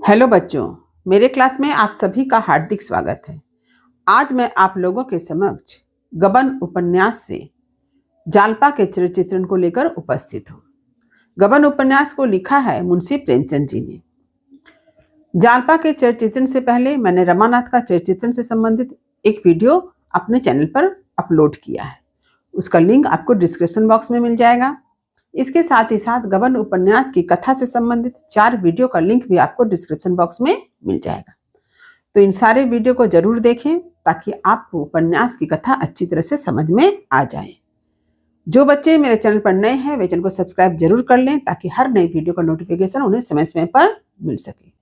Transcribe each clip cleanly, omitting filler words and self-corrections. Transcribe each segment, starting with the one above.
Hello बच्चों, मेरे class में आप सभी का हार्दिक स्वागत है। आज मैं आप लोगों के समक्ष गबन उपन्यास से जालपा के चरित्र चित्रण को लेकर उपस्थित हूँ। गबन उपन्यास को लिखा है मुंशी प्रेमचंद जी ने। जालपा के चरित्र चित्रण से पहले मैंने रमानाथ का चरित्र चित्रण से संबंधित एक वीडियो अपने चैनल पर अपलोड किया है। उसका लिंक आपको डिस्क्रिप्शन बॉक्स में मिल जाएगा। इसके साथ ही साथ गबन उपन्यास की कथा से संबंधित 4 वीडियो का लिंक भी आपको डिस्क्रिप्शन बॉक्स में मिल जाएगा। तो इन सारे वीडियो को जरूर देखें ताकि आपको उपन्यास की कथा अच्छी तरह से समझ में आ जाए। जो बच्चे मेरे चैनल पर नए हैं वे चैनल को सब्सक्राइब जरूर कर लें ताकि हर नई वीडियो का नोटिफिकेशन उन्हें समय समय पर मिल सके।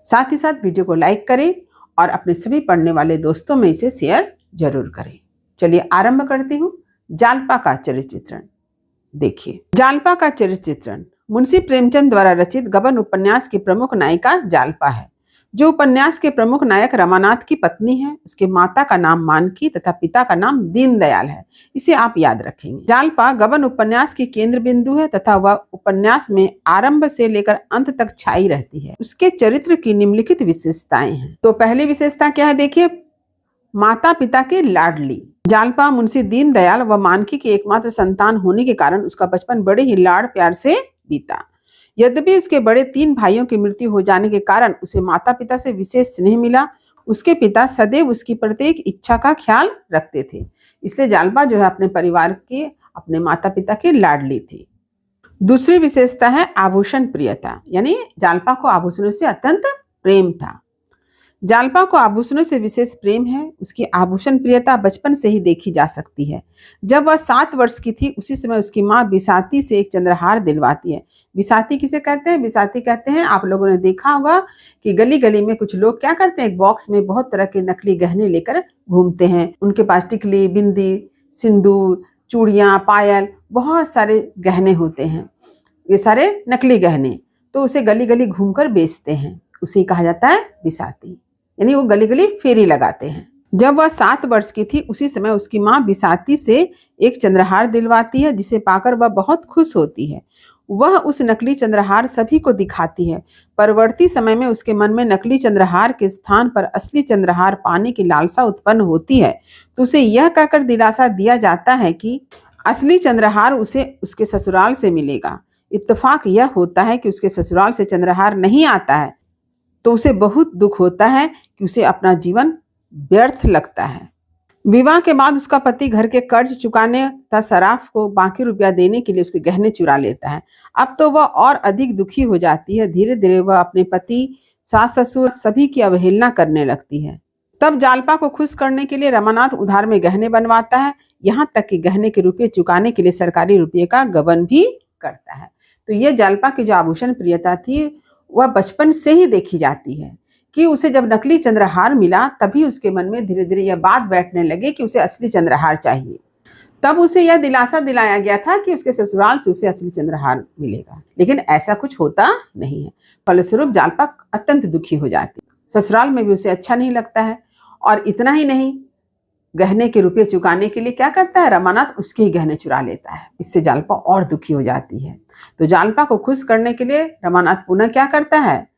साथ ही साथ वीडियो को लाइक करें और अपने सभी पढ़ने वाले दोस्तों में इसे शेयर जरूर करें। चलिए आरंभ करती हूँ जालपा का चरित्र चित्रण। देखिए, जालपा का चरित्र चित्रण मुंशी प्रेमचंद द्वारा रचित गबन उपन्यास की प्रमुख नायिका जालपा है, जो उपन्यास के प्रमुख नायक रमानाथ की पत्नी है। उसके माता का नाम मानकी तथा पिता का नाम दीनदयाल है। इसे आप याद रखेंगे। जालपा गबन उपन्यास की केंद्र बिंदु है तथा वह उपन्यास में आरंभ से लेकर अंत तक छाई रहती है। उसके चरित्र की निम्नलिखित विशेषताएं हैं। तो पहली विशेषता क्या है, देखिए, माता पिता की लाडली। जालपा मुंशी दीनदयाल व मानकी की एकमात्र संतान होने के कारण उसका बचपन बड़े ही लाड़ प्यार से बीता। यद्यपि उसके बड़े 3 भाइयों की मृत्यु हो जाने के कारण उसे माता पिता से विशेष स्नेह मिला। उसके पिता सदैव उसकी प्रत्येक इच्छा का ख्याल रखते थे, इसलिए जालपा जो है अपने परिवार की, अपने माता पिता की लाडली थी। दूसरी विशेषता है आभूषण प्रियता, यानी जालपा को आभूषणों से अत्यंत प्रेम था। जालपा को आभूषणों से विशेष प्रेम है। उसकी आभूषण प्रियता बचपन से ही देखी जा सकती है। जब वह 7 वर्ष की थी उसी समय उसकी माँ बिसाती से एक चंद्रहार दिलवाती है। बिसाती किसे कहते हैं? बिसाती कहते हैं, आप लोगों ने देखा होगा कि गली गली में कुछ लोग क्या करते हैं, एक बॉक्स में बहुत तरह के नकली गहने लेकर घूमते हैं। उनके पास टिकली, बिंदी, सिंदूर, चूड़ियाँ, पायल, बहुत सारे गहने होते हैं। ये सारे नकली गहने, तो उसे गली गली घूमकर बेचते हैं। उसे कहा जाता है बिसाती, यानी वो गली गली फेरी लगाते हैं। जब वह 7 वर्ष की थी उसी समय उसकी माँ बिसाती से एक चंद्रहार दिलवाती है, जिसे पाकर वह बहुत खुश होती है। वह उस नकली चंद्रहार सभी को दिखाती है। परवर्ती समय में उसके मन में नकली चंद्रहार के स्थान पर असली चंद्रहार पाने की लालसा उत्पन्न होती है, तो उसे यह कहकर दिलासा दिया जाता है कि असली चंद्रहार उसे उसके ससुराल से मिलेगा। इत्तेफाक यह होता है कि उसके ससुराल से चंद्रहार नहीं आता है, तो उसे बहुत दुख होता है कि उसे अपना जीवन व्यर्थ लगता है। विवाह के बाद उसका पति घर के कर्ज चुकाने तथा सराफ को बाकी रुपया देने के लिए उसके गहने चुरा लेता है। अब तो वह और अधिक दुखी हो जाती है। धीरे धीरे वह अपने पति, सास ससुर सभी की अवहेलना करने लगती है। तब जालपा को खुश करने के लिए रमानाथ उधार में गहने बनवाता है, यहाँ तक कि गहने के रुपये चुकाने के लिए सरकारी रुपये का गबन भी करता है। तो ये जालपा की जो आभूषण प्रियता थी वह बचपन से ही देखी जाती है कि उसे जब नकली चंद्रहार मिला तभी उसके मन में धीरे धीरे यह बात बैठने लगे कि उसे असली चंद्रहार चाहिए। तब उसे यह दिलासा दिलाया गया था कि उसके ससुराल से उसे असली चंद्रहार मिलेगा, लेकिन ऐसा कुछ होता नहीं है। फलस्वरूप जालपा अत्यंत दुखी हो जाती है। ससुराल में भी उसे अच्छा नहीं लगता है। और इतना ही नहीं, गहने के रुपये चुकाने के लिए क्या करता है, रमानाथ उसके ही गहने चुरा लेता है। इससे जालपा और दुखी हो जाती है। तो जालपा को खुश करने के लिए रमानाथ पुनः क्या करता है,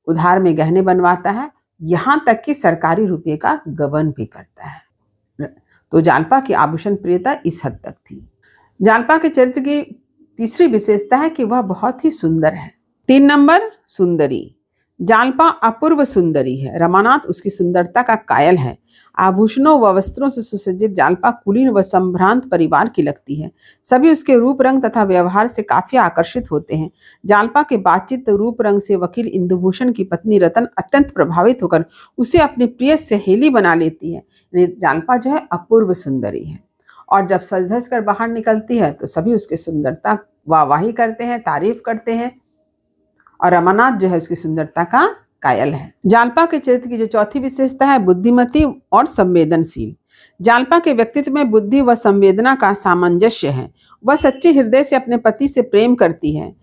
उधार में गहने बनवाता है, यहाँ तक कि सरकारी रुपये का गबन भी करता है। तो जालपा की आभूषण प्रियता इस हद तक थी। जालपा के चरित्र की तीसरी विशेषता है कि वह बहुत ही सुंदर है। 3 नंबर, सुंदरी। जालपा अपूर्व सुंदरी है। रमानाथ उसकी सुंदरता का कायल है। आभूषणों व वस्त्रों से सुसज्जित जालपा कुलीन व संभ्रांत परिवार की लगती है। सभी उसके रूप रंग तथा व्यवहार से काफी आकर्षित होते हैं। जालपा के बातचीत रूप रंग से वकील इंदुभूषण की पत्नी रतन अत्यंत प्रभावित होकर उसे अपनी प्रिय सहेली बना लेती है। जालपा जो है अपूर्व सुंदरी है, और जब सज धज कर बाहर निकलती है तो सभी उसकी सुंदरता वाहवाही करते हैं, तारीफ करते हैं, और रमानाथ जो है उसकी सुंदरता का कायल है। जालपा के चरित्र की जो चौथी विशेषता है, बुद्धिमती और संवेदनशील। जालपा के व्यक्तित्व में बुद्धि व संवेदना का सामंजस्य है। वह सच्चे हृदय से अपने पति से प्रेम करती है।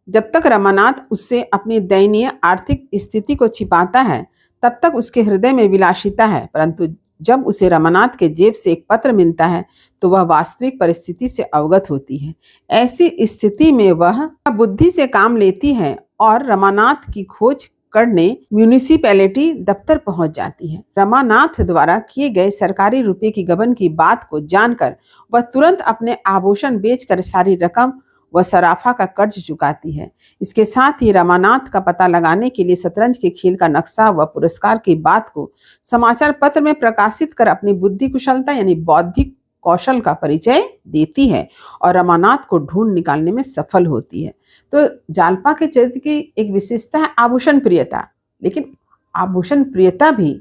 जब तक रमानाथ उससे अपनी दयनीय आर्थिक स्थिति को छिपाता है तब तक उसके हृदय में विलासिता है, परंतु जब उसे रमानाथ के जेब से एक पत्र मिलता है तो वह वास्तविक परिस्थिति से अवगत होती है। ऐसी स्थिति में वह बुद्धि से काम लेती है और रमानाथ की खोज पकड़ने म्यूनिसिपैलिटी दफ्तर पहुंच जाती है। रमानाथ द्वारा किए गए सरकारी रुपए की गबन की बात को जानकर वह तुरंत अपने आभूषण बेचकर सारी रकम व सराफा का कर्ज चुकाती है। इसके साथ ही रमानाथ का पता लगाने के लिए शतरंज के खेल का नक्शा व पुरस्कार की बात को समाचार पत्र में प्रकाशित कर अपनी बुद्धि कुशलता यानी बौद्धिक कौशल का परिचय देती है और रमानाथ को ढूंढ निकालने में सफल होती है। तो जालपा के चरित्र की एक विशेषता है आभूषण प्रियता, लेकिन आभूषण प्रियता भी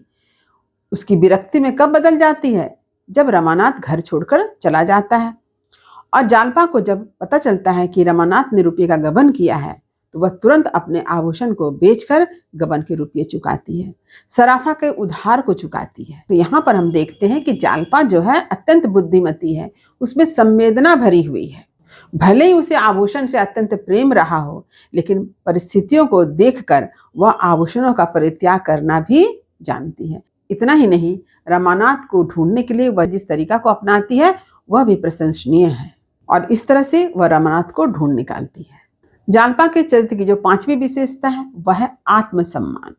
उसकी विरक्ति में कब बदल जाती है? जब रमानाथ घर छोड़कर चला जाता है। और जालपा को जब पता चलता है कि रमानाथ ने रुपये का गबन किया है तो वह तुरंत अपने आभूषण को बेचकर गबन के रुपये चुकाती है, सराफा के उधार को चुकाती है। तो यहाँ पर हम देखते हैं कि जालपा जो है अत्यंत बुद्धिमती है, उसमें संवेदना भरी हुई है। भले ही उसे आभूषण से अत्यंत प्रेम रहा हो, लेकिन परिस्थितियों को देखकर वह आभूषणों का परित्याग करना भी जानती है। इतना ही नहीं, रमानाथ को ढूंढने के लिए वह जिस तरीका को अपनाती है वह भी प्रशंसनीय है और इस तरह से वह रमानाथ को ढूंढ निकालती है। जालपा के चरित्र की जो पांचवी विशेषता है वह है आत्मसम्मान।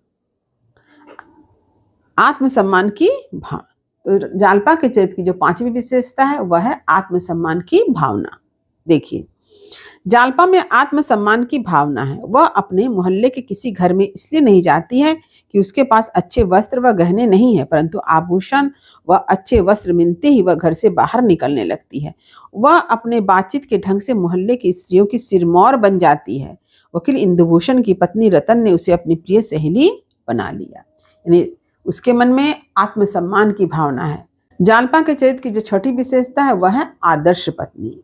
आत्मसम्मान की भावना। तो जालपा के चरित्र की जो पांचवी विशेषता है वह है आत्मसम्मान की भावना। देखिए, जालपा में आत्मसम्मान की भावना है। वह अपने मोहल्ले के किसी घर में इसलिए नहीं जाती है कि उसके पास अच्छे वस्त्र व गहने नहीं है, परंतु आभूषण व अच्छे वस्त्र मिलते ही वह घर से बाहर निकलने लगती है। वह अपने बातचीत के ढंग से मोहल्ले की स्त्रियों की सिरमौर बन जाती है। वकील इंदुभूषण की पत्नी रतन ने उसे अपनी प्रिय सहेली बना लिया, यानी उसके मन में आत्मसम्मान की भावना है। जालपा के चरित्र की जो छठी विशेषता है वह है आदर्श पत्नी।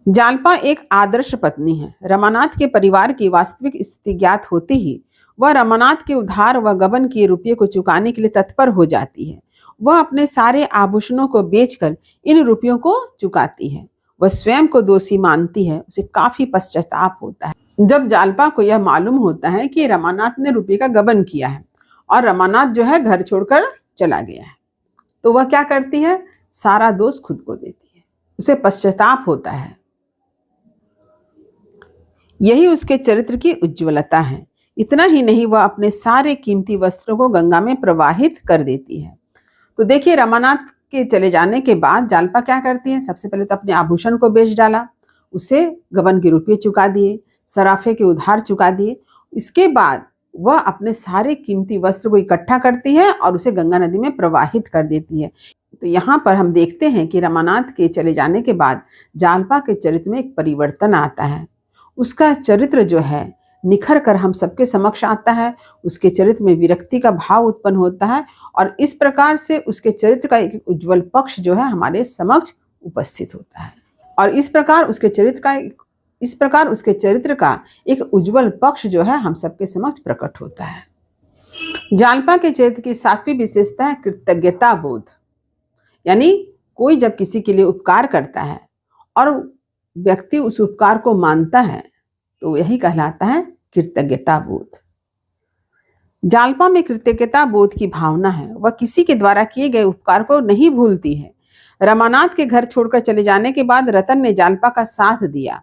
जालपा एक आदर्श पत्नी है। रमानाथ के परिवार की वास्तविक स्थिति ज्ञात होते ही वह रमानाथ के उधार व गबन किए रुपये को चुकाने के लिए तत्पर हो जाती है। वह अपने सारे आभूषणों को बेचकर इन रुपयों को चुकाती है। वह स्वयं को दोषी मानती है, उसे काफी पश्चाताप होता है जब जालपा को यह मालूम होता है कि रमानाथ ने रुपये का गबन किया है और रमानाथ जो है घर छोड़कर चला गया है। तो वह क्या करती है? सारा दोष खुद को देती है, उसे पश्चाताप होता है। यही उसके चरित्र की उज्ज्वलता है। इतना ही नहीं, वह अपने सारे कीमती वस्त्रों को गंगा में प्रवाहित कर देती है। तो देखिए, रमानाथ के चले जाने के बाद जालपा क्या करती है? सबसे पहले तो अपने आभूषण को बेच डाला, उसे गबन के रुपये चुका दिए, सराफे के उधार चुका दिए। इसके बाद वह अपने सारे कीमती वस्त्र को इकट्ठा करती है और उसे गंगा नदी में प्रवाहित कर देती है। तो यहाँ पर हम देखते हैं कि रमानाथ के चले जाने के बाद जालपा के चरित्र में एक परिवर्तन आता है। उसका चरित्र जो है निखर कर हम सबके समक्ष आता है। उसके चरित्र में विरक्ति का भाव उत्पन्न होता है और इस प्रकार से उसके चरित्र का एक उज्ज्वल पक्ष जो है हमारे समक्ष उपस्थित होता है और इस प्रकार उसके चरित्र का एक उज्ज्वल पक्ष जो है हम सबके समक्ष प्रकट होता है। जालपा के चरित्र की सातवीं विशेषता है कृतज्ञता बोध। यानी कोई जब किसी के लिए उपकार करता है और व्यक्ति उस उपकार को मानता है तो यही कहलाता है कृतज्ञता बोध। जालपा में कृतज्ञता बोध की भावना है। वह किसी के द्वारा किए गए उपकार को नहीं भूलती है। रमानाथ के घर छोड़कर चले जाने के बाद रतन ने जालपा का साथ दिया।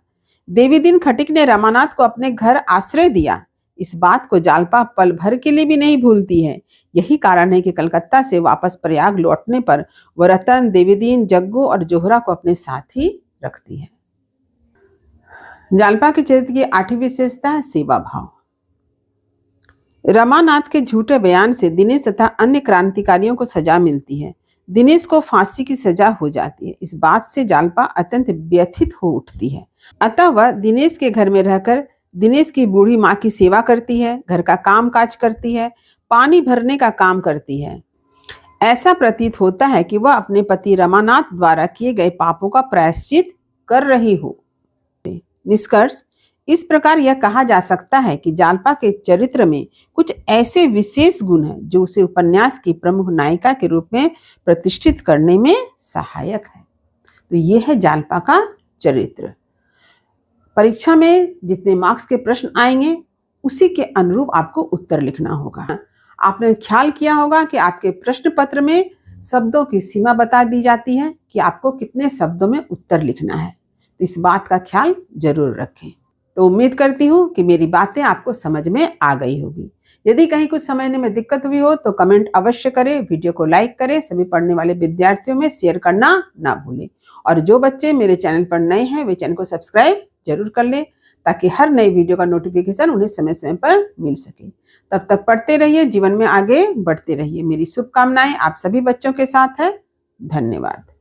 देवी दिन खटिक ने रमानाथ को अपने घर आश्रय दिया। इस बात को जालपा पल भर के लिए भी नहीं भूलती है। यही कारण है कि कलकत्ता से वापस प्रयाग लौटने पर वह रतन, देवीदीन, जग्गू और जोहरा को अपने साथ ही रखती है। जालपा के चरित्र की आठवीं विशेषता है सेवा भाव। रमानाथ के झूठे बयान से दिनेश तथा अन्य क्रांतिकारियों को सजा मिलती है। दिनेश को फांसी की सजा हो जाती है। इस बात से जालपा अत्यंत व्यथित हो उठती है। अतः वह दिनेश के घर में रहकर दिनेश की बूढ़ी माँ की सेवा करती है, घर का काम काज करती है, पानी भरने का काम करती है। ऐसा प्रतीत होता है कि वह अपने पति रमानाथ द्वारा किए गए पापों का प्रायश्चित कर रही हो। निष्कर्ष, इस प्रकार यह कहा जा सकता है कि जालपा के चरित्र में कुछ ऐसे विशेष गुण हैं जो उसे उपन्यास की प्रमुख नायिका के रूप में प्रतिष्ठित करने में सहायक है। तो यह है जालपा का चरित्र। परीक्षा में जितने मार्क्स के प्रश्न आएंगे उसी के अनुरूप आपको उत्तर लिखना होगा। आपने ख्याल किया होगा कि आपके प्रश्न पत्र में शब्दों की सीमा बता दी जाती है कि आपको कितने शब्दों में उत्तर लिखना है। तो इस बात का ख्याल जरूर रखें। तो उम्मीद करती हूँ कि मेरी बातें आपको समझ में आ गई होगी। यदि कहीं कुछ समझने में दिक्कत हुई हो तो कमेंट अवश्य करें, वीडियो को लाइक करें, सभी पढ़ने वाले विद्यार्थियों में शेयर करना ना भूलें। और जो बच्चे मेरे चैनल पर नए हैं वे चैनल को सब्सक्राइब जरूर कर लें ताकि हर नई वीडियो का नोटिफिकेशन उन्हें समय समय पर मिल सके। तब तक पढ़ते रहिए, जीवन में आगे बढ़ते रहिए। मेरी शुभकामनाएं आप सभी बच्चों के साथ है। धन्यवाद।